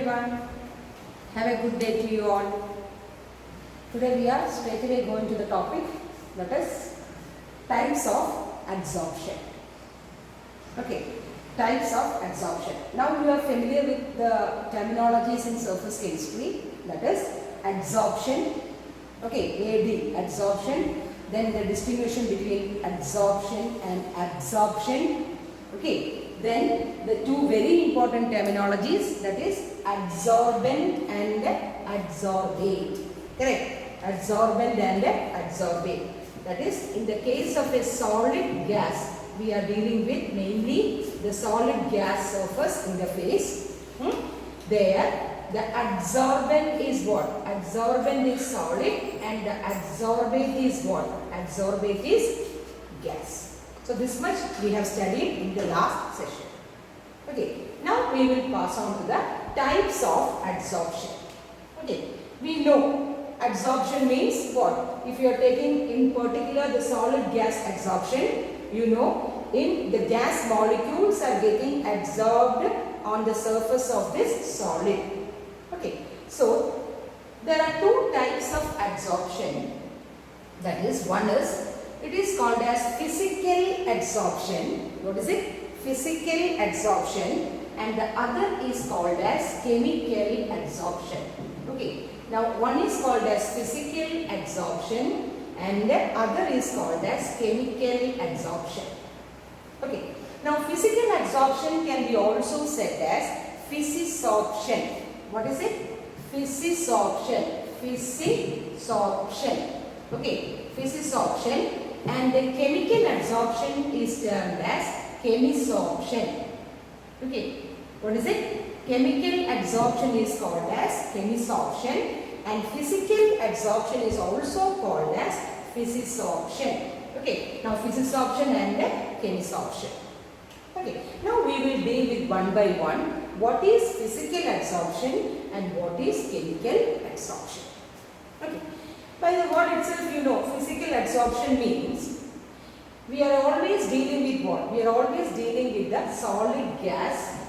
everyone. Have a good day to you all. Today we are straight away going to the topic, that is types of adsorption. Okay, types of adsorption. Now you are familiar with the terminologies in surface chemistry, that is adsorption. Okay, AD, adsorption. Then the distinction between adsorption and absorption. Okay. Then the two very important terminologies, that is adsorbent and adsorbate. Correct? Adsorbent and adsorbate. That is, in the case of a solid gas, we are dealing with mainly the solid gas surface interface. There, the adsorbent is what? Adsorbent is solid and the adsorbate is what? Adsorbate is gas. So this much we have studied in the last session. Okay, now we will pass on to the types of adsorption. Okay, we know adsorption means what? If you are taking in particular the solid gas adsorption, you know in the gas molecules are getting adsorbed on the surface of this solid. Okay, so there are two types of adsorption. That is, one is, it is called as physical adsorption. What is it? Physical adsorption. And the other is called as chemical adsorption. Okay. Now one is called as physical adsorption and the other is called as chemical adsorption. Okay. Now physical adsorption can be also said as physisorption. What is it? Physisorption. Physisorption. Okay. Physisorption. And the chemical adsorption is termed as chemisorption. Okay, what is it? Chemical adsorption is called as chemisorption and physical adsorption is also called as physisorption. Okay, now physisorption and chemisorption. Okay, now we will deal with one by one. What is physical adsorption and what is chemical adsorption? Okay. By the word itself, you know, physical adsorption means we are always dealing with what? We are always dealing with the solid gas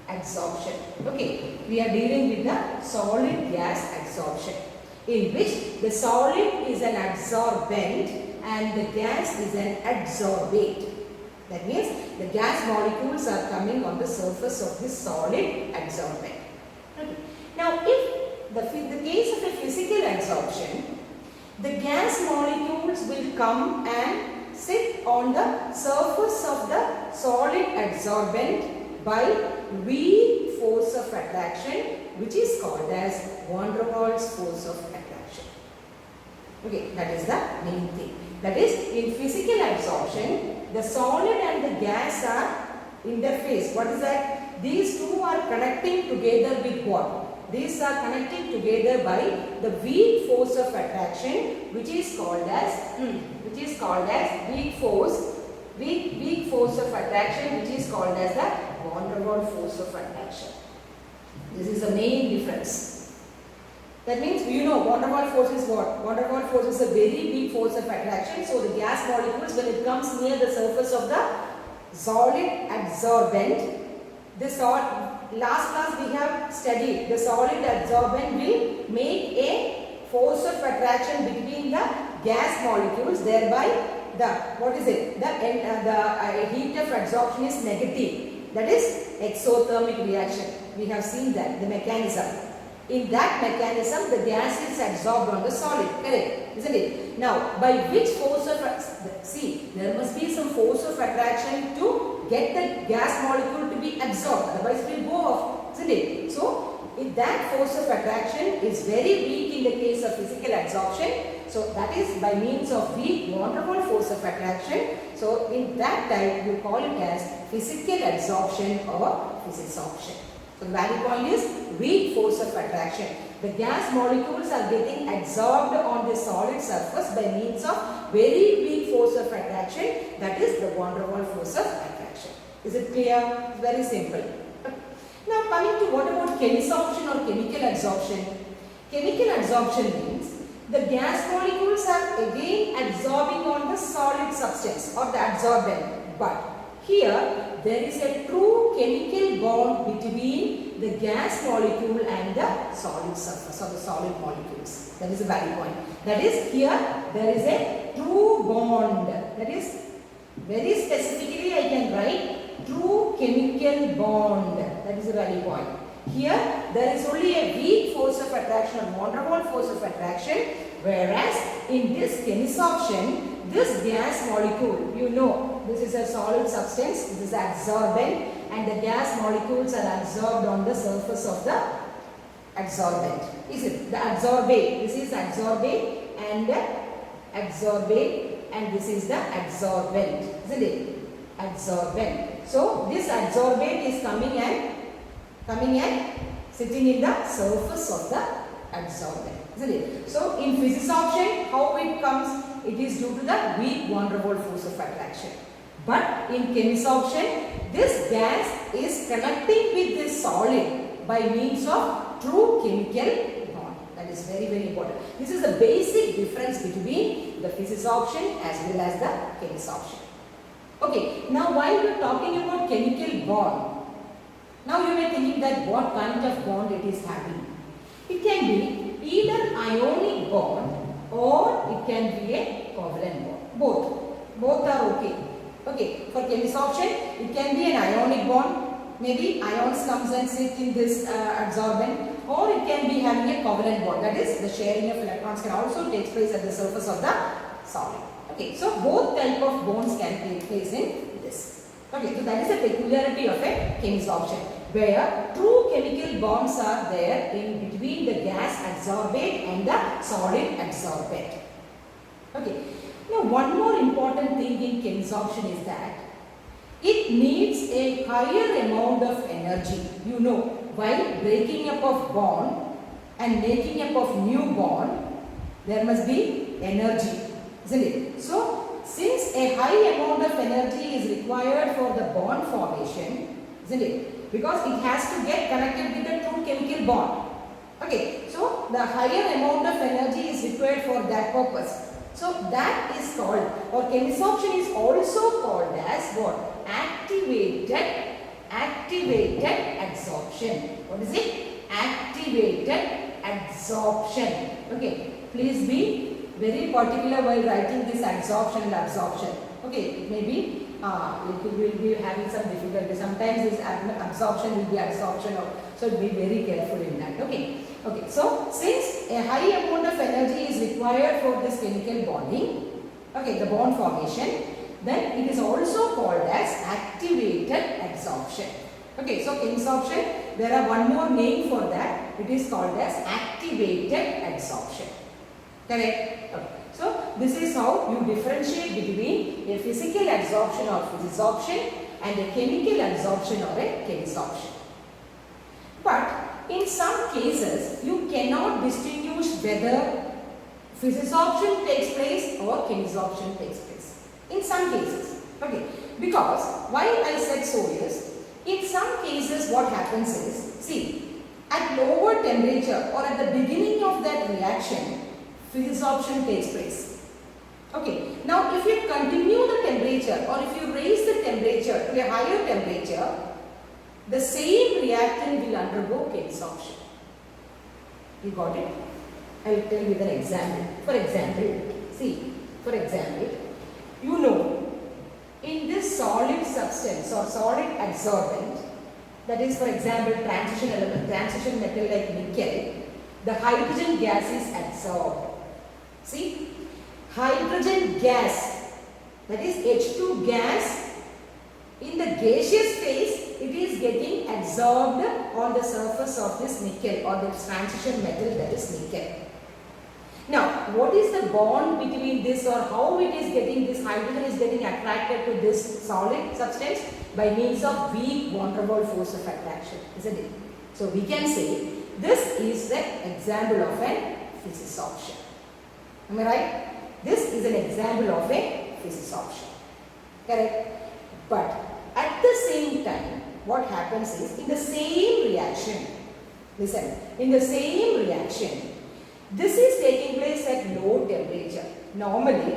adsorption. Okay, we are dealing with the solid gas adsorption in which the solid is an adsorbent and the gas is an adsorbate. That means the gas molecules are coming on the surface of this solid adsorbent. Okay. Now, if the case of a physical adsorption, the gas molecules will come and sit on the surface of the solid adsorbent by weak force of attraction, which is called as van der Waals force of attraction. Okay, that is the main thing. That is, in physical adsorption, the solid and the gas are interface. What is that? These two are connecting together with what? These are connected together by the weak force of attraction, which is called as weak force of attraction, which is called as the van der Waals force of attraction. This is the main difference. That means you know van der Waals force is what? Van der Waals force is a very weak force of attraction. So the gas molecules, when it comes near the surface of the solid adsorbent, last class we have studied the solid adsorbent will make a force of attraction between the gas molecules, thereby the heat of adsorption is negative. That is exothermic reaction. We have seen that, the mechanism. In that mechanism, the gas is adsorbed on the solid, correct, isn't it? Now, by which force of, see, there must be some force of attraction to get the gas molecule to be absorbed, otherwise it will go off, isn't it? So, if that force of attraction is very weak in the case of physical adsorption, so that is by means of weak van der Waals force of attraction. So, in that type, you call it as physical adsorption or physisorption. So, the value point is weak force of attraction. The gas molecules are getting adsorbed on the solid surface by means of very weak force of attraction, that is the van der Waals force of attraction. Is it clear? Very simple. Now coming to what about chemisorption or chemical adsorption? Chemical adsorption means the gas molecules are again adsorbing on the solid substance or the adsorbent, but Here there is a true chemical bond between the gas molecule and the solid surface or the solid molecules. That is a valid point. That is, here there is a true bond. That is, very specifically I can write true chemical bond. That is a valid point. Here there is only a weak force of attraction or van der Waals force of attraction, whereas in this chemisorption, this gas molecule, you know, this is a solid substance, this is adsorbent, and the gas molecules are absorbed on the surface of the adsorbent. Is it? The adsorbate, this is adsorbate and adsorbate, and this is the adsorbent, isn't it? Adsorbent. So this adsorbate is coming and sitting in the surface of the adsorbent, isn't it? So in physisorption, how it comes? It is due to the weak van der Waals force of attraction. But in chemisorption, this gas is connecting with this solid by means of true chemical bond. That is very, very important. This is the basic difference between the physisorption as well as the chemisorption. Okay, now while we are talking about chemical bond, now you may be thinking that what kind of bond it is having. It can be either ionic bond or it can be a covalent bond. Both are okay. Okay, for chemisorption, it can be an ionic bond. Maybe ions comes and sit in this adsorbent, or it can be having a covalent bond. That is, the sharing of electrons can also take place at the surface of the solid. Okay, so both type of bonds can take place in this. Okay, so that is the peculiarity of a chemisorption, where true chemical bonds are there in between the gas adsorbate and the solid adsorbate. Okay, now one more important thing in chemisorption is that it needs a higher amount of energy. You know, while breaking up of bond and making up of new bond, there must be energy, isn't it? So, since a high amount of energy is required for the bond formation, isn't it? Because it has to get connected with the true chemical bond. Okay, so the higher amount of energy is required for that purpose. So that is called, or chemisorption is also called as what? Activated adsorption. What is it? Activated adsorption. Okay, please be very particular while writing this adsorption and absorption. Okay, maybe you will be having some difficulty. Sometimes this absorption will be adsorption, so be very careful in that. Okay. Okay, so since a high amount of energy is required for this chemical bonding, okay, the bond formation, then it is also called as activated adsorption. Okay, so chemisorption, there are one more name for that. It is called as activated adsorption. Correct? Okay. So this is how you differentiate between a physical adsorption or physisorption and a chemical adsorption or a chemisorption. But in some cases, you cannot distinguish whether physisorption takes place or chemisorption takes place. In some cases, okay, because why I said so is, in some cases what happens is, see, at lower temperature or at the beginning of that reaction, physisorption takes place. Okay, now if you continue the temperature or if you raise the temperature to a higher temperature, the same reactant will undergo chemisorption. You got it? I will tell you an example. For example, see, for example, you know, in this solid substance or solid adsorbent, that is for example transition element, transition metal like nickel, the hydrogen gas is adsorbed. See, hydrogen gas, that is H2 gas, in the gaseous phase, it is getting absorbed on the surface of this nickel or this transition metal, that is nickel. Now, what is the bond between this, or how it is getting, this hydrogen is getting attracted to this solid substance? By means of weak van der Waals force of attraction, isn't it? So we can say this is an example of a physisorption. Am I right? This is an example of a physisorption. Correct? But at the same time, what happens is, in the same reaction, listen, in the same reaction, this is taking place at low temperature. Normally,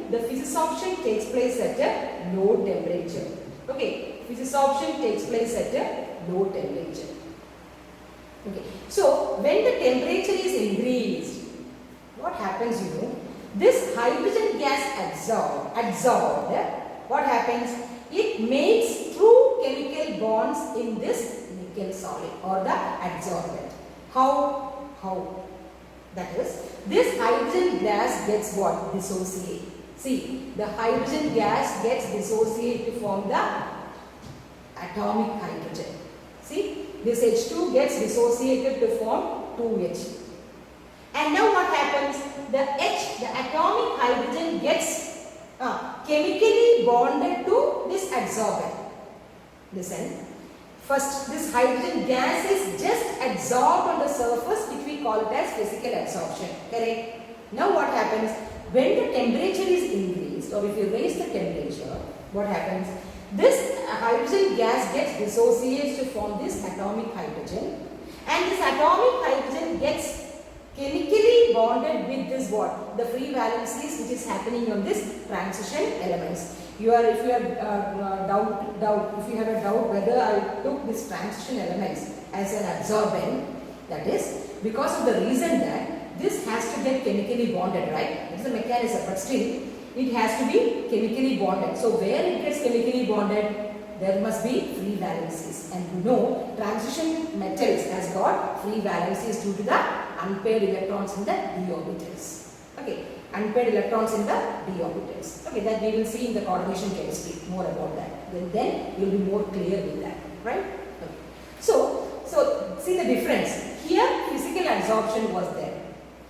the physisorption takes place at a a low temperature. Okay, physisorption takes place at a low temperature. Okay, so when the temperature is increased, what happens, you know, this hydrogen gas absorbed, what happens? It makes true chemical bonds in this nickel solid or the adsorbent. How? That is, this hydrogen gas gets what? Dissociate. See, the hydrogen gas gets dissociated to form the atomic hydrogen. See, this H2 gets dissociated to form 2H. And now what happens? The atomic hydrogen gets chemically bonded to this adsorbent. Listen. First, this hydrogen gas is just adsorbed on the surface, which we call it as physical adsorption. Correct? Now what happens? When the temperature is increased, or if you raise the temperature, what happens? This hydrogen gas gets dissociated to form this atomic hydrogen, and this atomic hydrogen gets chemically bonded with this what? The free valencies which is happening on this transition elements. If you have a doubt whether I took this transition elements as an adsorbent, that is because of the reason that this has to get chemically bonded, right? It is a mechanism, but still it has to be chemically bonded. So where it gets chemically bonded, there must be free valencies. And you know, transition metals has got free valencies due to the unpaired electrons in the d orbitals. Okay, unpaired electrons in the d orbitals. Okay, that we will see in the coordination chemistry more about that. Then you will be more clear with that, right? Okay. So see the difference. Here physical adsorption was there.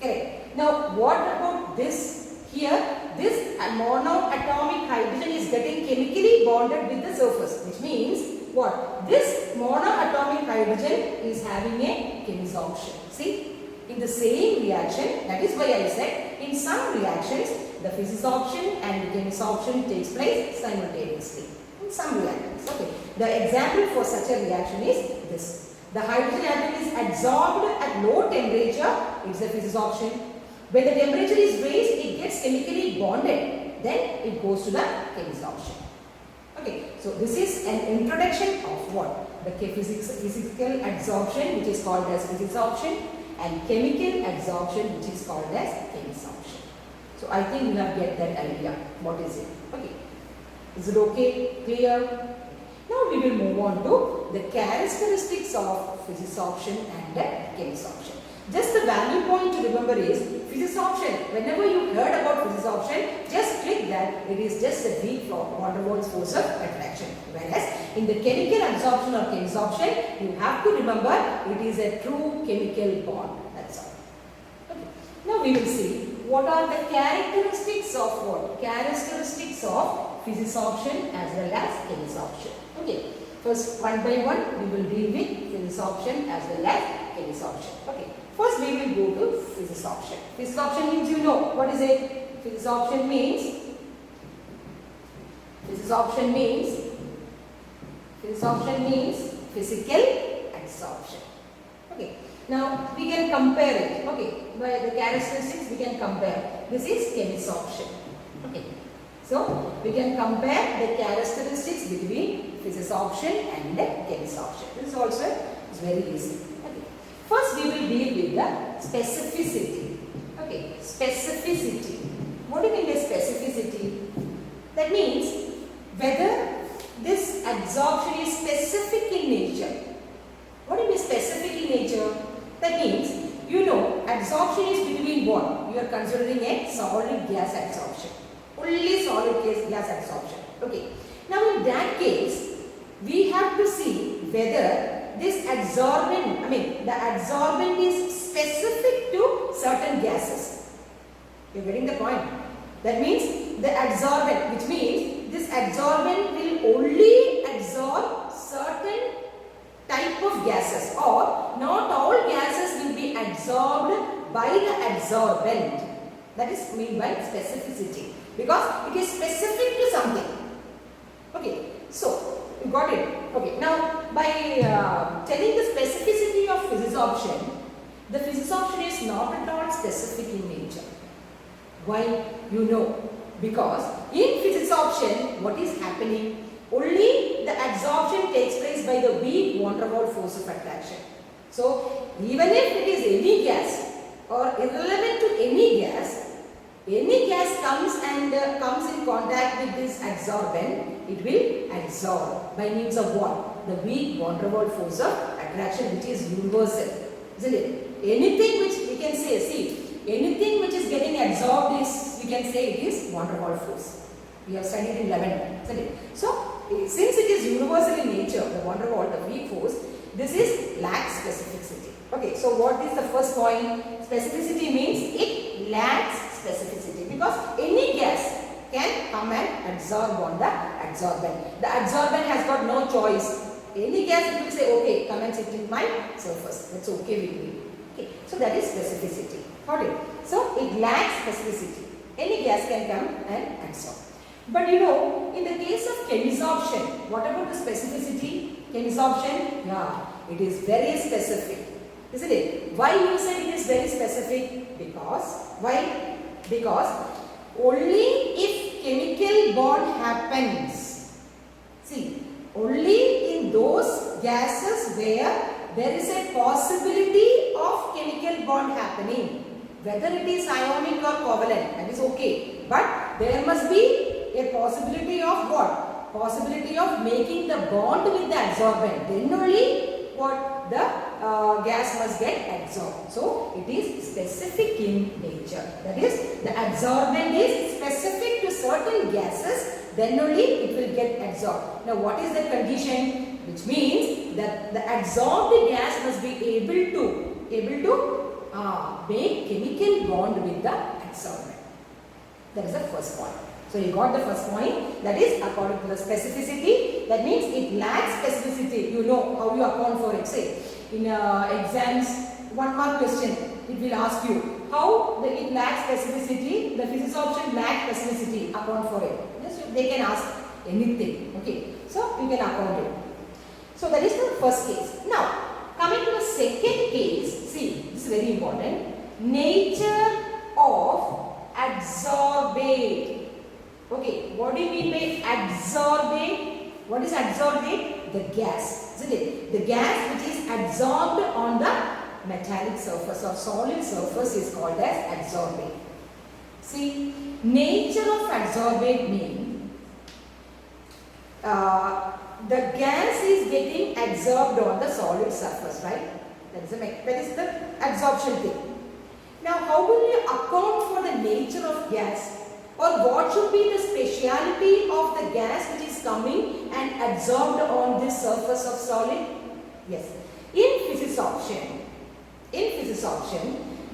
Correct. Now what about this? Here this monoatomic hydrogen is getting chemically bonded with the surface, which means what? This monoatomic hydrogen is having a chemisorption. See, in the same reaction, that is why I said in some reactions the physisorption and the chemisorption takes place simultaneously. In some reactions, okay. The example for such a reaction is this. The hydrogen atom is adsorbed at low temperature, it's a physisorption. When the temperature is raised, it gets chemically bonded. Then it goes to the chemisorption. Okay, so this is an introduction of what? The physical adsorption, which is called as physisorption, and chemical adsorption, which is called as chemisorption. So I think you have get that idea. What is it? Okay. Is it okay? Clear? Now we will move on to the characteristics of physisorption and chemisorption. Just the value point to remember is physisorption. Whenever you heard about physisorption, just click that it is just a weak van der Waals force of attraction. Whereas in the chemical adsorption or chemisorption, you have to remember it is a true chemical bond. That's all. Okay. Now we will see what are the characteristics of what? Characteristics of physisorption as well as chemisorption. Okay. First, one by one, we will deal with physisorption as well as chemisorption. Okay. First, we will go to physisorption. Physisorption means, you know, what is it? Physisorption means physical adsorption. Okay. Now, we can compare it. Okay. By the characteristics, we can compare. This is chemisorption. Okay. So, we can compare the characteristics between physisorption and chemisorption. This also is very easy. Okay. First, we will deal with the specificity. Okay, specificity. What do you mean by specificity? That means whether this adsorption is specific in nature. What do you mean specific in nature? That means, you know, adsorption is between what? You are considering a solid gas adsorption. Only solid gas adsorption. Okay. Now in that case, we have to see whether this adsorbent, the adsorbent is specific to certain gases. You are getting the point? That means the adsorbent, which means this adsorbent will only absorb certain type of gases, or not all gases will be absorbed by the adsorbent. That is meant by specificity, because it is specific to something. Okay, so you got it. Okay, now by telling the specificity of physisorption, the physisorption is not at all specific in nature. Why? You know, Because in physisorption, what is happening? Only the adsorption takes place by the weak van der Waals force of attraction. So, even if it is any gas or irrelevant to any gas comes in contact with this adsorbent, it will adsorb by means of what? The weak van der Waals force of attraction, which is universal, isn't it? Anything which we can say, see, anything which is getting adsorbed is, we can say it is van der Waals force. We have studied in 11, isn't it? So, since it is universal in nature, the van der Waals, the weak force, this is lacks specificity. Okay, so what is the first point? Specificity means it lacks specificity because any gas can come and adsorb on the adsorbent. The adsorbent has got no choice. Any gas it will say, okay, come and sit in my surface. That's okay with me. Okay, so that is specificity. Got it? So it lacks specificity. Any gas can come and adsorb. But you know, in the case of chemisorption, what about the specificity? Chemisorption, yeah, it is very specific. Isn't it? Why you say it is very specific? Because, why? Because only if chemical bond happens, see, only in those gases where there is a possibility of chemical bond happening, whether it is ionic or covalent, that is okay. But there must be a possibility of what? Possibility of making the bond with the adsorbent. Then only what? The gas must get adsorbed. So it is specific in nature. That is, the adsorbent is specific to certain gases. Then only it will get adsorbed. Now what is the condition? Which means that the adsorbed gas must be able to make chemical bond with the adsorbent. That is the first point. So you got the first point, that is according to the specificity. That means it lacks specificity. You know how you account for it. Say in exams, one mark question, it will ask you how it lacks specificity. The physisorption lacks specificity. Account for it. Yes, they can ask anything. Okay, so you can account it. So that is the first case. Now coming to the second case, see, this is very important. Nature of adsorbate. Okay, what do you mean by adsorbate? What is adsorbate? The gas, isn't it? The gas which is adsorbed on the metallic surface or solid surface is called as adsorbate. See, nature of adsorbate means the gas is getting adsorbed on the solid surface, right? That is the adsorption thing. Now, how will you account for the nature of gas? Or what should be the speciality of the gas which is coming and adsorbed on this surface of solid? Yes. In physisorption,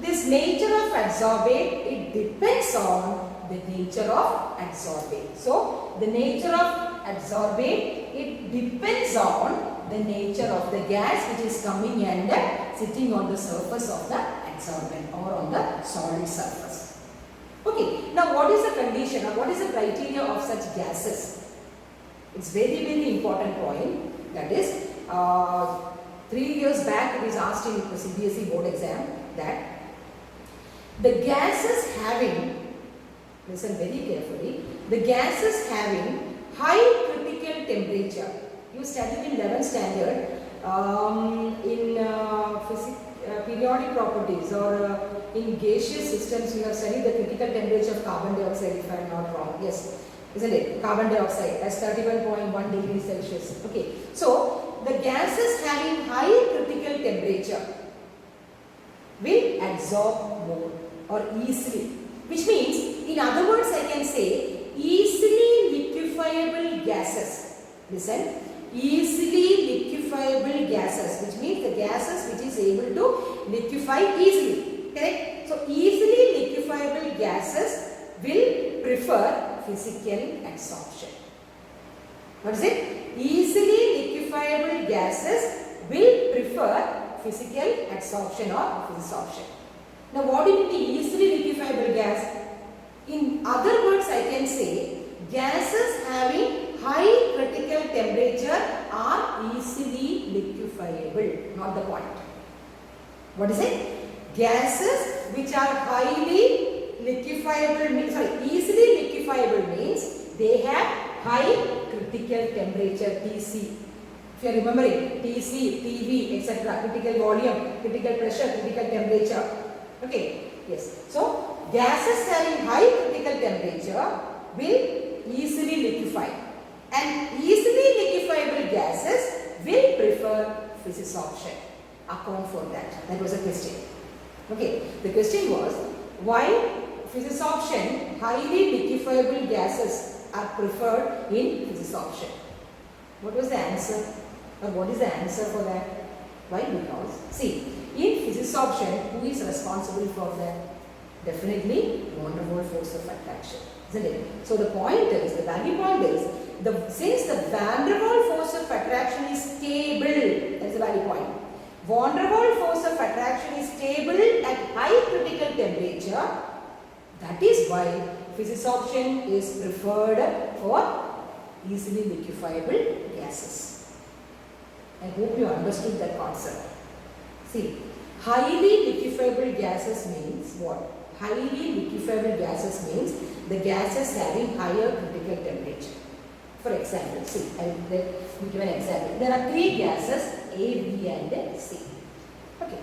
this nature of adsorbate, it depends on the nature of adsorbate. So, the nature of adsorbate, it depends on the nature of the gas which is coming and sitting on the surface of the adsorbent or on the solid surface. Okay, now what is the condition or what is the criteria of such gases? It's very, very important point. That is, 3 years back it is asked in the CBSE board exam that the gases having, listen very carefully, the gases having high critical temperature. You studied in 11th standard in periodic properties or in gaseous systems you have studied the critical temperature of carbon dioxide, if I am not wrong. Yes, isn't it? Carbon dioxide as 31.1 degrees Celsius. Okay, so the gases having high critical temperature will adsorb more or easily, which means, in other words, I can say easily liquefiable gases. Listen, easily liquefiable gases, which means the gases which is able to liquefy easily. Correct? So, easily liquefiable gases will prefer physical adsorption. What is it? Easily liquefiable gases will prefer physical adsorption or physisorption. Now, what do you mean easily liquefiable gas? In other words, I can say gases having high critical temperature are easily liquefiable. Not the point. What is it? Gases which are highly liquefiable, easily liquefiable means they have high critical temperature Tc. If you are remembering Tc, Tv, etc. Critical volume, critical pressure, critical temperature. Okay. Yes. So gases having high critical temperature will easily liquefy, and easily liquefiable gases will prefer physisorption. Account for that. That was a question. Okay. The question was why physisorption, highly liquefiable gases are preferred in physisorption. What was the answer? Or what is the answer for that? Why? Because, see, in physisorption, who is responsible for that? Definitely van der Waals force of attraction, isn't it? So the point is, the value point is, since the van der Waals force of attraction is stable, that's the value point. Van der Waals force of attraction is stable at high critical temperature. That is why physisorption is preferred for easily liquefiable gases. I hope you understood that concept. See, highly liquefiable gases means what? Highly liquefiable gases means the gases having higher critical temperature. For example, see, I will give an example. There are three gases A, B and C. Okay.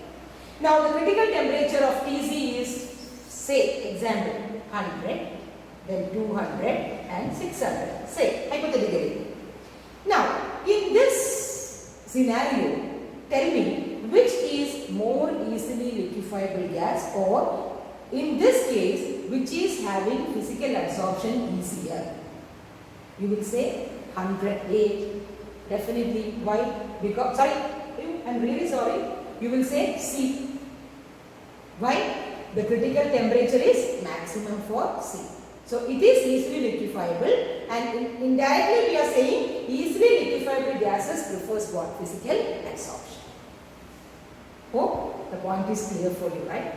Now the critical temperature of Tc is, say, example, 100, then 200 and 600. Say, hypothetically. Now, in this scenario, tell me which is more easily liquefiable gas, or in this case, which is having physical absorption easier? You will say 108. Definitely. Why? Because, sorry, I'm really sorry. You will say C. Why? The critical temperature is maximum for C. So it is easily liquefiable, and indirectly we are saying easily liquefiable gases prefers what? Physical absorption. Hope the point is clear for you, right?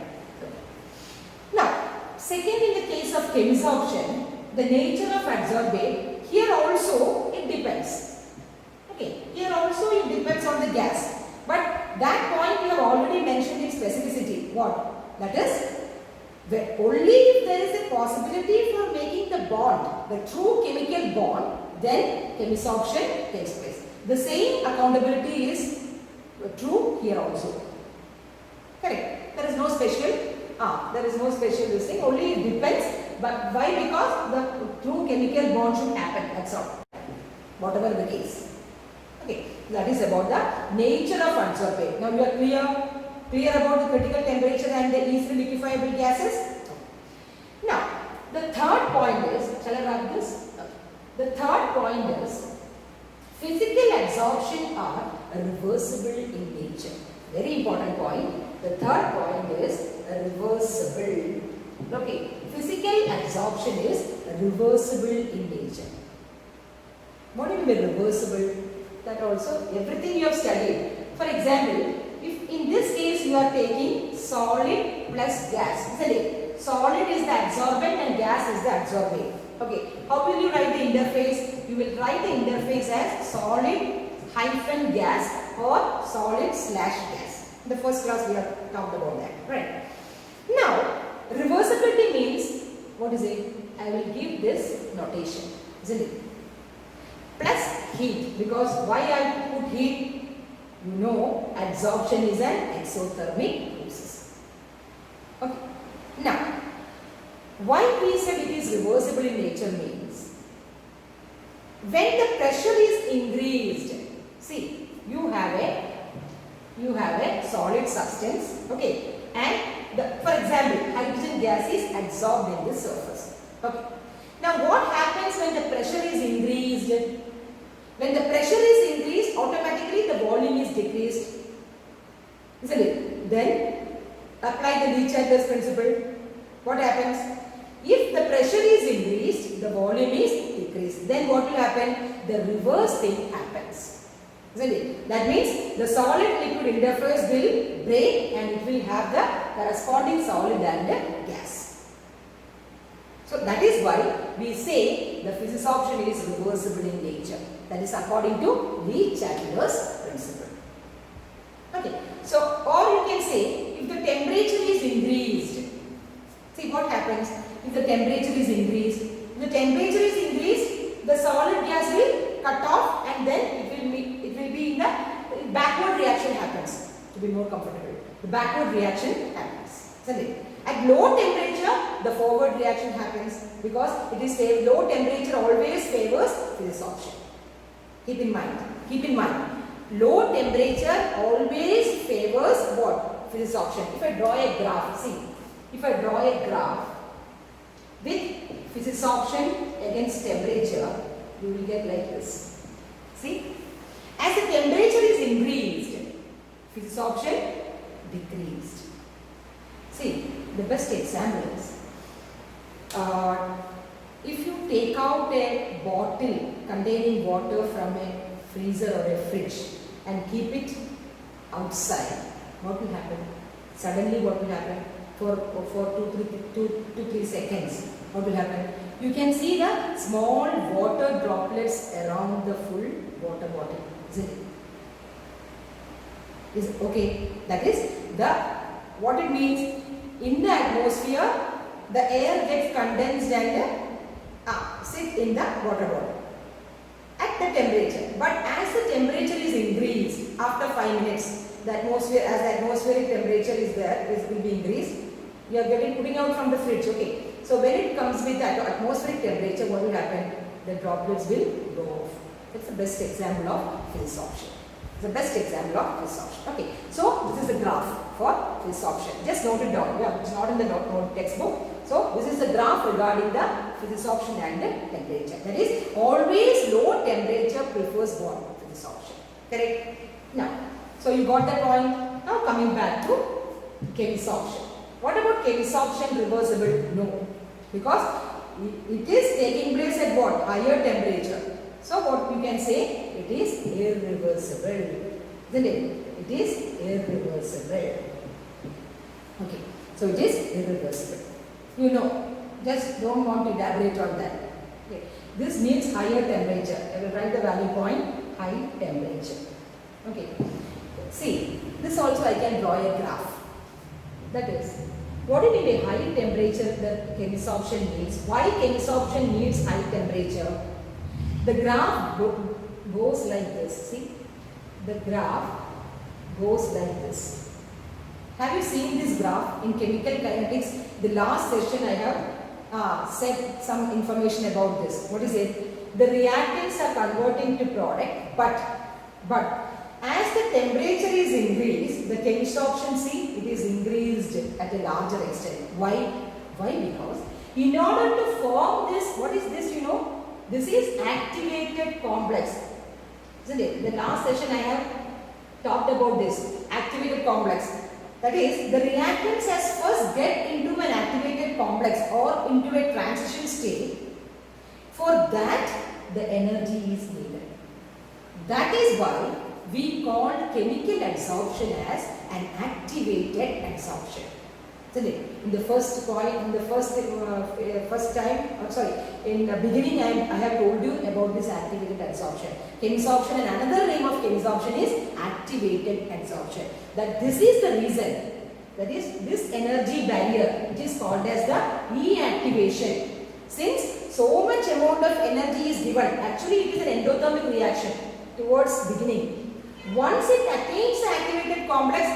Now, second, in the case of chemisorption, the nature of adsorbate, here also it depends. Okay, here also it depends on the gas. But that point we have already mentioned in specificity. What? That is, only if there is a possibility for making the bond, the true chemical bond, then chemisorption takes place. The same accountability is true here also. Correct. There is no special. There is no special this thing. Only it depends. But why? Because the true chemical bond should happen. That's all. Whatever the case. Okay. That is about the nature of adsorbate. Now you are clear about the critical temperature and the easily liquefiable gases? Now, the third point is, shall I write this? The third point is, physical absorption are reversible in nature. Very important point. The third point is reversible. Okay, physical absorption is reversible in nature. What do you mean reversible? That also, everything you have studied. For example, if in this case you are taking solid plus gas, isn't it? Solid is the absorbent and gas is the absorbate. Okay, how will you write the interface? You will write the interface as solid hyphen gas or solid slash gas. In the first class we have talked about that, right? Now, reversibility means, what is it? I will give this notation, isn't it? Plus heat, because why I put heat? You know, absorption is an exothermic process. Okay. Now, why we said it is reversible in nature means, when the pressure is increased, see, you have a solid substance, okay, and for example, hydrogen gas is absorbed in the surface. Okay. Now, what happens when the pressure is increased? When the pressure is increased, automatically the volume is decreased, isn't it? Then apply the de Chatelier's principle. What happens? If the pressure is increased, the volume is decreased. Then what will happen? The reverse thing happens, isn't it? That means the solid liquid interface will break and it will have the corresponding solid and the gas. So that is why we say the physisorption is reversible in nature. That is according to de Chatelier's principle. Okay. So, or you can say, if the temperature is increased, see what happens? If the temperature is increased, the temperature comfortable. The backward reaction happens, isn't it? At low temperature, the forward reaction happens because it is low temperature always favors physisorption. Keep in mind. Keep in mind. Low temperature always favors what? Physisorption. If I draw a graph, see. If I draw a graph with physisorption against temperature, you will get like this. See? As the temperature is increased, physisorption decreased. See, the best example is, if you take out a bottle containing water from a freezer or a fridge and keep it outside, what will happen? Suddenly what will happen? For 2 to 3 seconds, what will happen? You can see the small water droplets around the full water bottle, isn't it? Is okay? That is what it means. In the atmosphere, the air gets condensed and sit in the water bottle at the temperature. But as the temperature is increased after 5 minutes, the atmosphere, as the atmospheric temperature is there, this will be increased. You are putting out from the fridge. Okay. So when it comes with that atmospheric temperature, what will happen? The droplets will go off. That's the best example of physisorption. The best example of physisorption. Okay, so this is the graph for physisorption. Just note it down. Yeah, it's not in the note textbook. So this is the graph regarding the physisorption and the temperature. That is, always low temperature prefers what? Physisorption. Correct? Now, so you got that point. Now coming back to chemisorption. What about chemisorption reversible? No, because it is taking place at what? Higher temperature. So what you can say? It is irreversible. Isn't it? It is irreversible. Okay. So it is irreversible. You know, just don't want to elaborate on that. Okay. This means higher temperature. I will write the value point, high temperature. Okay. See, this also I can draw a graph. That is, what do you mean by high temperature that chemisorption needs? Why chemisorption needs high temperature? The graph goes like this. See, the graph goes like this. Have you seen this graph in chemical kinetics? The last session I have said some information about this. What is it? The reactants are converting to product, but as the temperature is increased, the chemisorption, see, it is increased at a larger extent. Why? Why? Because in order to form this, what is this, you know? This is activated complex. Isn't it? The last session I have talked about this, activated complex. That is, the reactants has first get into an activated complex or into a transition state. For that, the energy is needed. That is why we call chemical adsorption as an activated adsorption. Isn't it? In the first point, in the in the beginning I have told you about this activated adsorption. Chemisorption, and another name of chemisorption is activated adsorption. That this is the reason, that is this energy barrier, it is called as the E-activation. Since so much amount of energy is given, actually it is an endothermic reaction towards beginning. Once it attains the activated complex,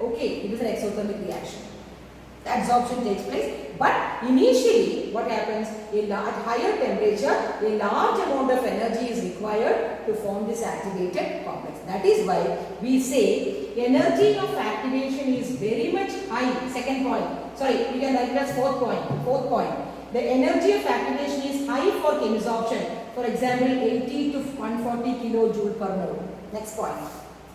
okay, it is an exothermic reaction. The adsorption takes place, but initially what happens, at higher temperature, a large amount of energy is required to form this activated complex. That is why we say energy of activation is very much high. Second point, sorry, we can write it as fourth point. The energy of activation is high for chemisorption. For example, 80 to 140 kilojoule per mole. Next point.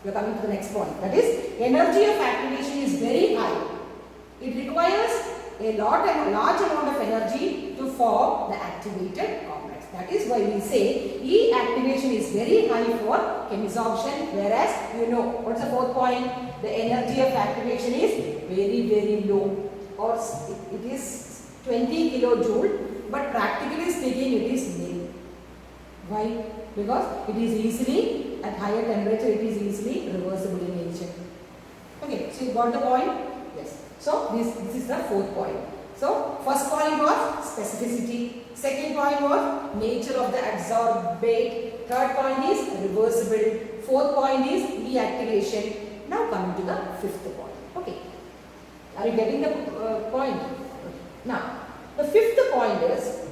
We are coming to the next point. That is, energy of activation is very high. It requires a large amount of energy to form the activated complex. That is why we say E activation is very high for chemisorption, whereas you know what's the fourth point? The energy of activation is very, very low, or it is 20 kilojoule, but practically speaking it is nil. Why? Because it is easily, at higher temperature, it is easily reversible in nature. Okay, so you got the point? Yes. So this is the fourth point. So first point was specificity. Second point was nature of the adsorbate. Third point is reversible. Fourth point is reactivation. Now coming to the fifth point. Are you getting the point? Now, the fifth point is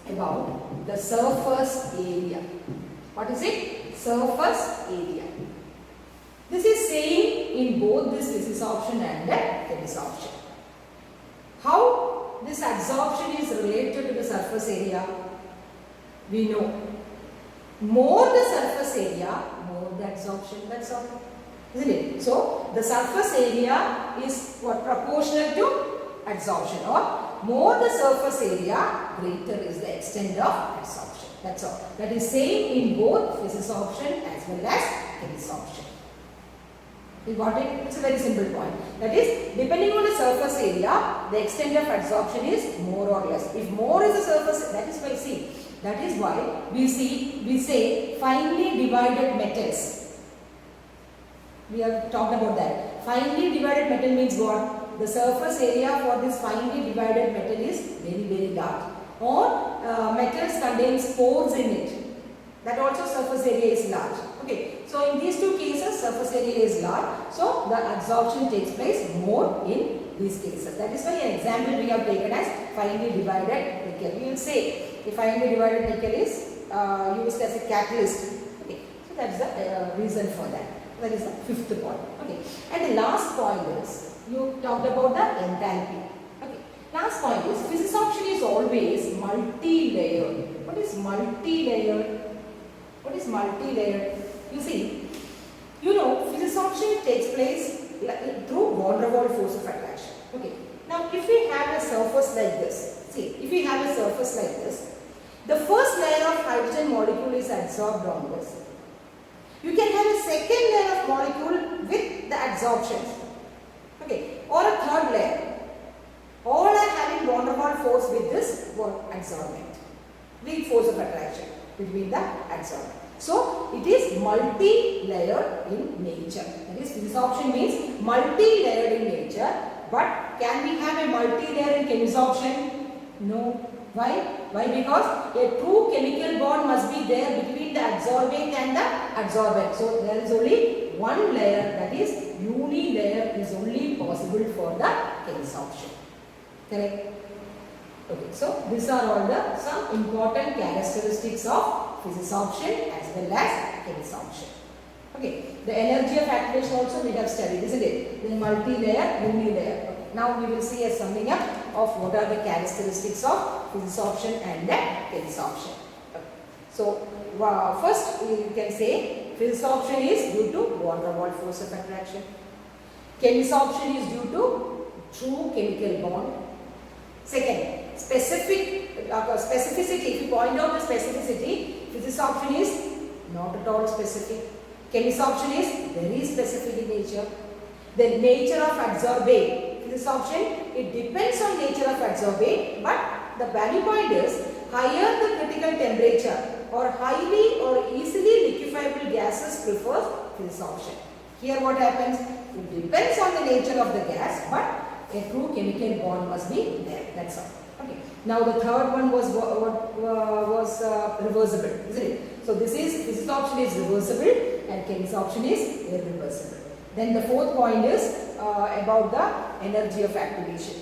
about the surface area. What is it? Surface area. This is same in both this physisorption and the chemisorption. How this adsorption is related to the surface area? We know. More the surface area, more the adsorption. That's all. Isn't it? So, the surface area is what? Proportional to adsorption, or more the surface area, greater is the extent of adsorption. That's all. That is same in both physisorption as well as chemisorption. You got it? It's a very simple point. That is, depending on the surface area, the extent of adsorption is more or less. If more is the surface, that is why, see, that is why we say finely divided metals. We have talked about that. Finely divided metal means what? The surface area for this finely divided metal is very, very large. Or metals contains pores in it. That also surface area is large. Okay. So in these two cases, surface area is large. So the adsorption takes place more in these cases. That is why an example we have taken as finely divided nickel. We will say the finely divided nickel is used as a catalyst. Okay. So that is the reason for that. That is the fifth point. Okay. And the last point is, you talked about the enthalpy. Okay. Last point is, physisorption is always multi-layered. What is multi-layered? What is multi-layered? You see, you know, physisorption takes place through van der Waals force of attraction. Okay. Now, if we have a surface like this, see, if we have a surface like this, the first layer of hydrogen molecule is adsorbed on this. You can have a second layer of molecule with the adsorptions. Okay. Or a third layer. All are having van der Waals force with this adsorbent. Weak force of attraction between the adsorbent. So, it is multi-layered in nature. That is, physisorption means multi-layered in nature. But can we have a multi-layer in chemisorption? No. Why? Why? Because a true chemical bond must be there between the adsorbate and the adsorbent. So, there is only one layer, that is unilayer is only possible for the chemisorption. Correct? Okay, so these are all the some important characteristics of physisorption as well as chemisorption. Okay, the energy of activation also we have studied, isn't it? Then multi-layer, unilayer. Okay. Now we will see a summing up of what are the characteristics of physisorption and the chemisorption. Okay. So first you can say physisorption is due to van der Waals force of attraction. Chemisorption is due to true chemical bond. Second, specificity. If you point out the specificity, physisorption is not at all specific. Chemisorption is very specific in nature. The nature of adsorbate, physisorption, it depends on nature of adsorbate, but the value point is higher the critical temperature or highly or easily liquefiable gases prefers physisorption. Here what happens? It depends on the nature of the gas, but a true chemical bond must be there. That's all. Okay. Now the third one was reversible, isn't it? So this is physisorption is reversible and chemisorption is irreversible. Then the fourth point is about the energy of activation.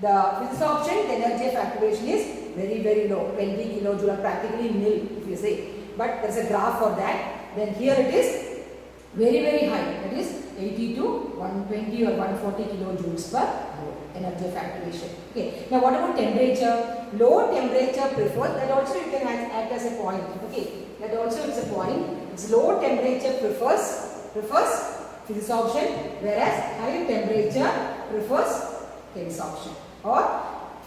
The physisorption, the energy of activation is very, very low, 20 kilojoule, practically nil if you say. But there is a graph for that. Then here it is very, very high, that is 80 to 120 or 140 kilojoules per mole, energy of activation. Okay. Now what about temperature? Low temperature preferred, that also you can act as a point. Okay. That also is a point. It's low temperature prefers physisorption, whereas high temperature prefers chemisorption. Or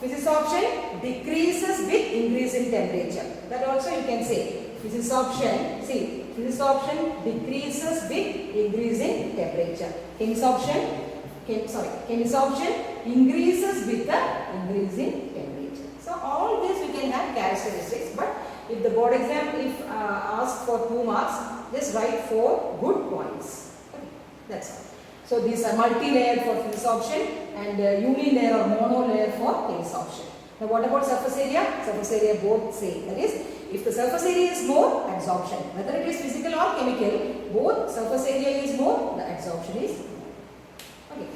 physisorption decreases with increase in temperature. That also you can say. Physisorption, see, physisorption decreases with increase in temperature. Chemisorption increases with the increase in temperature. So all this we can have characteristics, but if the board exam asked for 2 marks, just write 4 good points. Okay, that's all. So these are multi-layer for physisorption and unilayer or monolayer for chemisorption. Now what about surface area? Surface area both same. That is, if the surface area is more, adsorption. Whether it is physical or chemical, both surface area is more, the adsorption is more. Okay.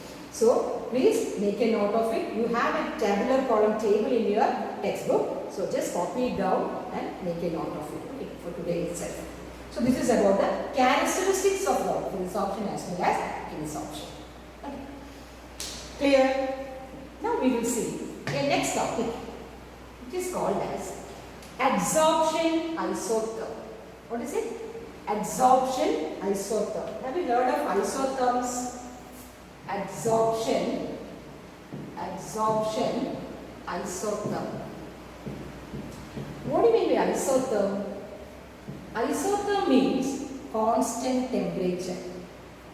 So please make a note of it. You have a tabular column table in your textbook. So just copy it down and make a note of it, okay, for today itself. So this is about the characteristics of what? Resorption as well as insorption. Okay. Clear? Now we will see a next topic, which is called as adsorption isotherm. What is it? Adsorption isotherm. Have you heard of isotherms? Adsorption isotherm. What do you mean by isotherm? Isotherm means constant temperature,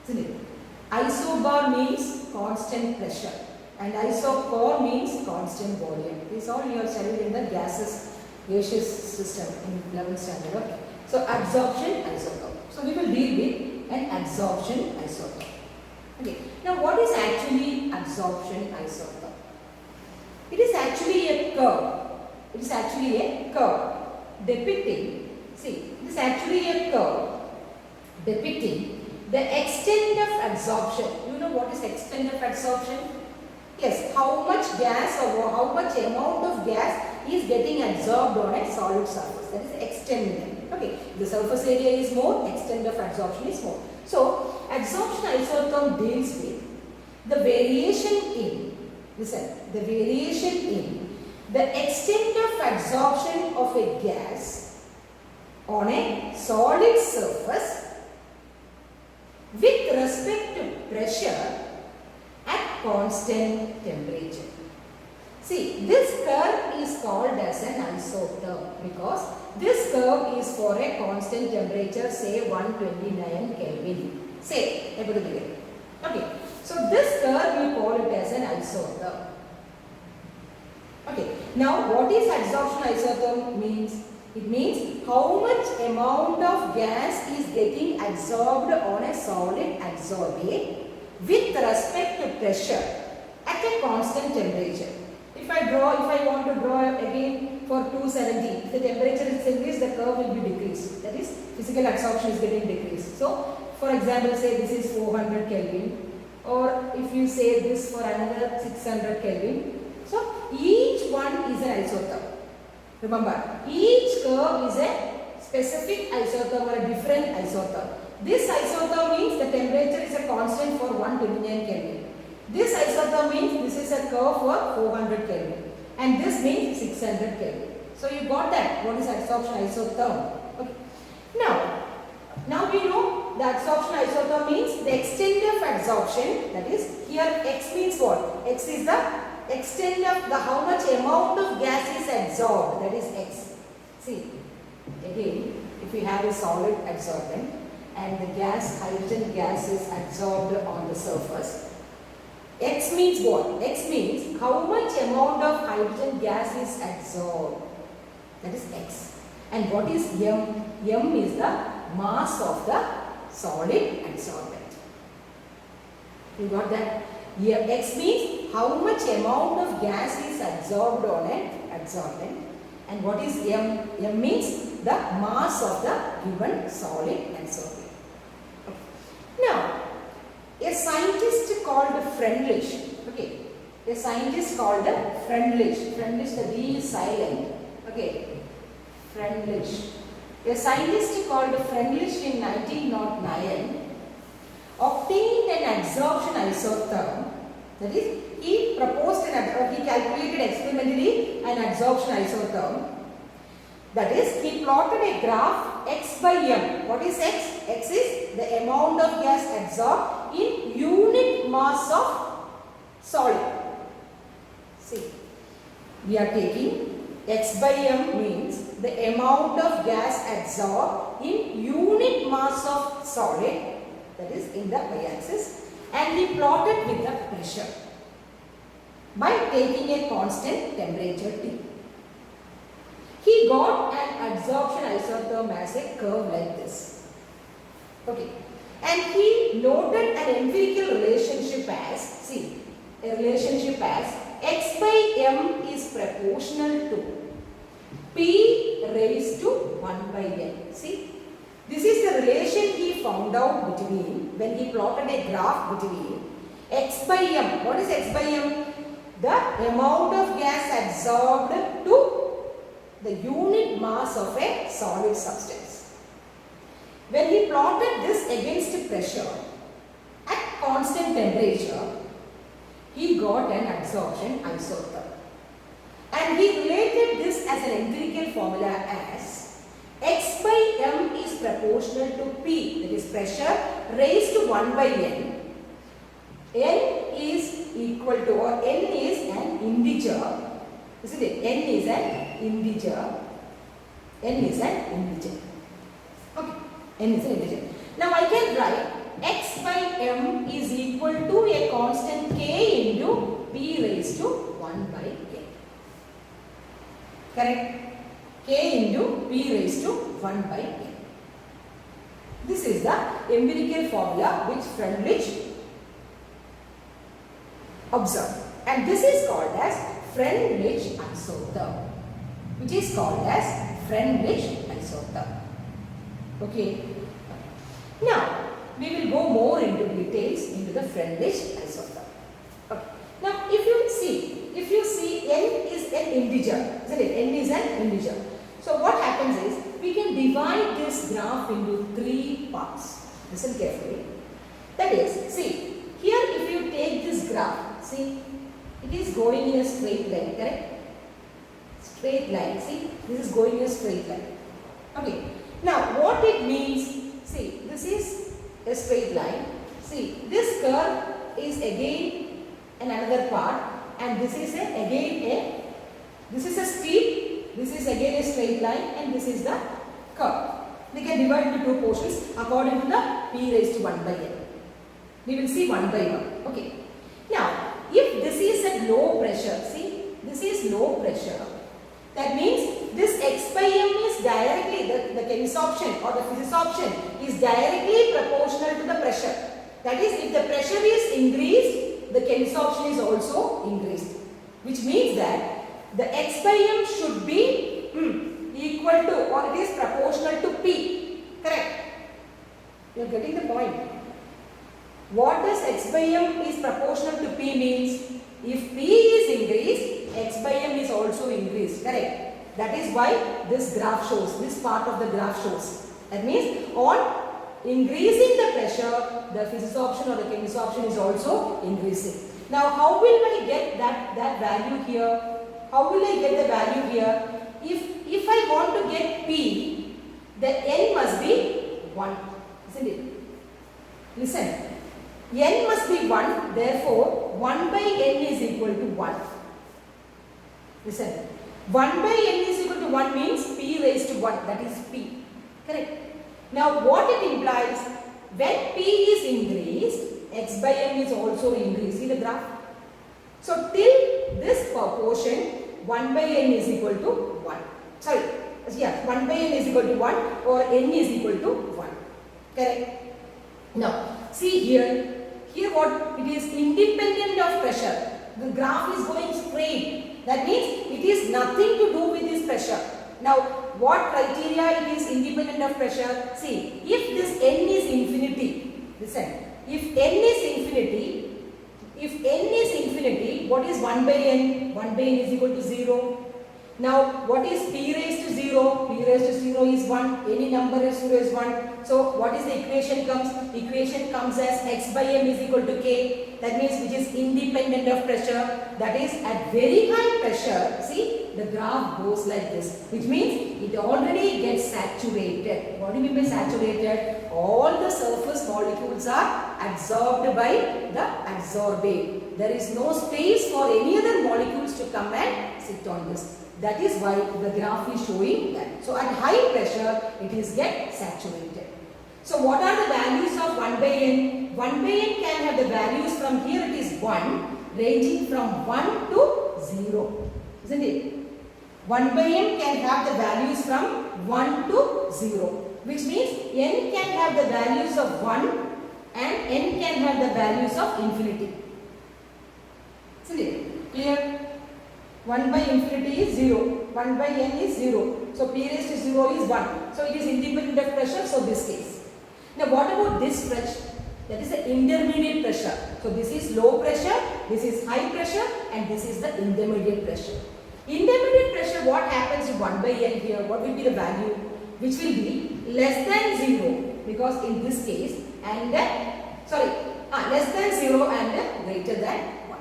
isn't it? Isobar means constant pressure and isochore means constant volume. These all you have studied in the gaseous system in 11th standard. Okay. So adsorption isotherm. So we will deal with an adsorption isotherm. Okay. Now what is actually adsorption isotherm? It is actually a curve. It is actually a curve depicting, see, it is actually a curve depicting the extent of adsorption. You know what is extent of adsorption? Yes, how much gas or how much amount of gas is getting absorbed on a solid surface. That is extent. Okay, the surface area is more, extent of adsorption is more. So, adsorption isotherm deals with the variation in, listen, the variation in the extent of adsorption of a gas on a solid surface with respect to pressure at constant temperature. See, this curve is called as an isotherm because this curve is for a constant temperature, say 129 Kelvin. Say, okay. So this curve we call it as an isotherm. Okay. Now, what is adsorption isotherm means? It means how much amount of gas is getting absorbed on a solid adsorbate with respect to pressure at a constant temperature. If I want to draw again for 270, if the temperature is increased, the curve will be decreased. That is, physical adsorption is getting decreased. So, for example, say this is 400 Kelvin, or if you say this for another 600 Kelvin. So, each one is an isotherm. Remember, each curve is a specific isotherm or a different isotherm. This isotherm means the temperature is a constant for 129 Kelvin. This isotherm means this is a curve for 400 Kelvin. And this means 600 Kelvin. So you got that. What is adsorption isotherm? Okay. Now we know the adsorption isotherm means the extent of adsorption. That is, here X means what? X is the extent of how much amount of gas is absorbed. That is X. See, again, if we have a solid adsorbent and the hydrogen gas is absorbed on the surface, X means what? X means how much amount of hydrogen gas is absorbed. That is X. And what is M? M is the mass of the solid adsorbent. You got that? Here X means how much amount of gas is absorbed on an adsorbent. And what is M? M means the mass of the given solid adsorbent. Now, a scientist called Freundlich, okay, a scientist called Freundlich, the D is silent, okay, Freundlich. A scientist called Freundlich in 1909 obtained an adsorption isotherm. That is, he calculated experimentally an adsorption isotherm. That is, he plotted a graph X by M. What is X? X is the amount of gas absorbed in unit mass of solid. See, we are taking X by M means the amount of gas absorbed in unit mass of solid, that is in the y-axis, and he plotted with the pressure by taking a constant temperature T. He got an adsorption isotherm as a curve like this. Okay. And he noted an empirical relationship as, see, a relationship as X by M is proportional to P raised to 1 by N. See, this is the relation he found out between, when he plotted a graph between X by M. What is X by M? The amount of gas absorbed to the unit mass of a solid substance. When he plotted this against pressure at constant temperature, he got an absorption isotherm. And he related this as an empirical formula as X by M is proportional to P, that is pressure, raised to 1 by N. N is equal to, or N is an integer, isn't it? N is an integer. N is an integer. Okay, N is an integer. Now I can write X by M is equal to a constant K into P raised to 1 by N. Correct? K into P raised to 1 by N. This is the empirical formula which Freundlich observed. And this is called as Freundlich isotherm. Which is called as Freundlich isotherm. Okay. Now, we will go more into details into the Freundlich isotherm. Okay. Now, if you see N is an integer, isn't it? N is an integer. So, what happens is, we can divide this graph into 3 parts. Listen carefully. That is, see, here if you take this graph, see, it is going in a straight line, correct? Straight line, see, this is going in a straight line. Okay. Now, what it means, see, this is a straight line. See, this curve is again another part, and this is this is a steep, this is again a straight line, and this is the curve. We can divide into 2 portions according to the P raised to 1 by N. We will see 1 by 1. Okay. Now, if this is at low pressure, see, this is low pressure. That means this X by M is directly, the chemisorption or the physisorption is directly proportional to the pressure. That is, if the pressure is increased, the chemisorption is also increased. Which means that the X by M should be equal to, or it is proportional to P. Correct? You are getting the point. What does X by M is proportional to P means? If P is increased, X by M is also increased. Correct? That is why this graph shows, this part of the graph shows. That means on increasing the pressure, the physisorption or the chemisorption is also increasing. Now, how will I get that value here? How will I get the value here? If I want to get P, the N must be 1. Isn't it? Listen. N must be 1. Therefore, 1 by N is equal to 1. Listen. 1 by N is equal to 1 means P raised to 1. That is P. Correct? Now, what it implies, when P is increased, X by M is also increased. See the graph? So, till this proportion, 1 by N is equal to 1. Sorry, yeah, 1 by N is equal to 1 or N is equal to 1. Correct? Now, see here what it is independent of pressure. The graph is going straight. That means it is nothing to do with this pressure. Now, what criteria it is independent of pressure? See, if this N is infinity, listen, if N is infinity, what is 1 by N? 1 by N is equal to 0. Now, what is P raised to 0? P raised to 0 is 1. Any number is 0 is 1. So, what is the equation comes? Equation comes as X by M is equal to K. That means which is independent of pressure. That is at very high pressure. See, the graph goes like this. Which means it already gets saturated. What do you mean by saturated? All the surface molecules are absorbed by the adsorbate. There is no space for any other molecules to come and sit on this. That is why the graph is showing that. So, at high pressure, it is get saturated. So, what are the values of 1 by N? 1 by N can have the values from here it is 1, ranging from 1 to 0. Isn't it? 1 by N can have the values from 1 to 0. Which means N can have the values of 1 and N can have the values of infinity. Isn't it? Clear? 1 by infinity is 0. 1 by N is 0. So, P raised to 0 is 1. So, it is independent of pressure. So, this case. Now, what about this stretch? That is the intermediate pressure. So this is low pressure, this is high pressure, and this is the intermediate pressure. Intermediate pressure, what happens to 1 by N here? What will be the value? Which will be less than 0, because in this case, and less than 0 and greater than 1.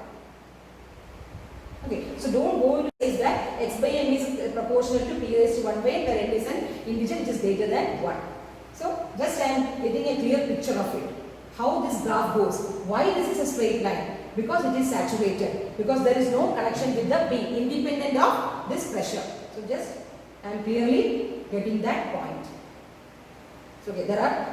Okay, so don't go to say that x by n is proportional to p raised to 1 by n, where n is an integer which is greater than 1. So just I am getting a clear picture of it. How this graph goes. Why this is a straight line? Because it is saturated. Because there is no connection with the P independent of this pressure. So just I am clearly getting that point. So okay,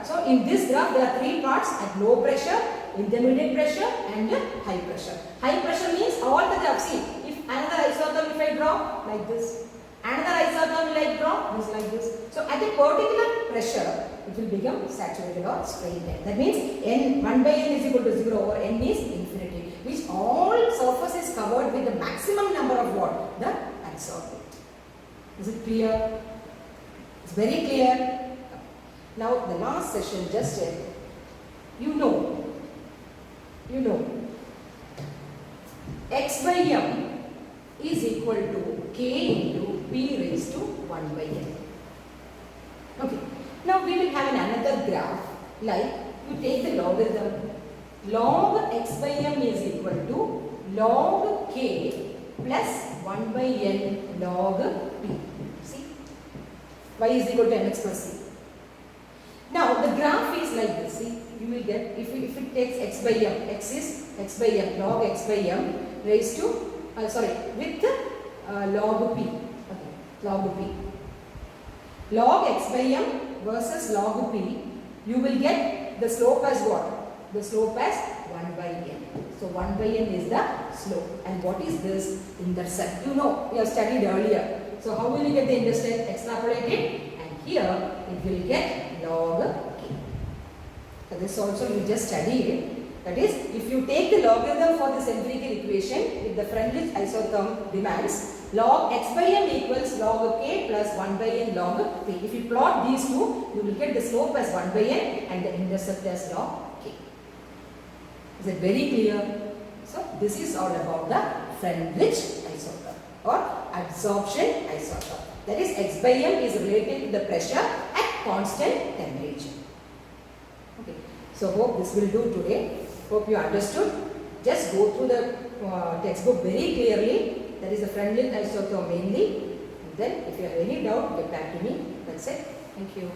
so in this graph there are 3 parts: at low pressure, intermediate pressure, and high pressure. High pressure means all the graphs. See, if another isotherm if I draw like this, another isotherm will I draw this like this. So at a particular pressure, it will become saturated or straight line. That means n 1 by n is equal to 0 or n is infinity, which all surface is covered with the maximum number of what? The adsorbent. Is it clear? It's very clear. Now the last session just said, you know, x by m is equal to k into p raised to 1 by n. Okay. Now we will have another graph, like you take the logarithm. Log x by m is equal to log k plus 1 by n log p. See? Y is equal to mx plus c. Now the graph is like this. See, you will get, if it takes x by m, x is x by m, log x by m raised to, with log p. Okay, log p. Log x by m versus log p, you will get the slope as what? The slope as 1 by n. So 1 by n is the slope. And what is this? Intercept. You know, we have studied earlier. So how will you get the intercept? Extrapolate it, and here it will get log k. So this also you just studied. That is, if you take the logarithm for this empirical equation with the Freundlich isotherm demands, log x by m equals log k plus 1 by n log p. If you plot these two, you will get the slope as 1 by n and the intercept as log k. Is it very clear? So this is all about the Freundlich isotherm or adsorption isotherm. That is, x by m is related to the pressure at constant temperature. Okay. So hope this will do today. Hope you understood. Just go through the textbook very clearly. That is the Freundlich isotherm mainly. And then if you have any doubt, get back to me. That's it. Thank you.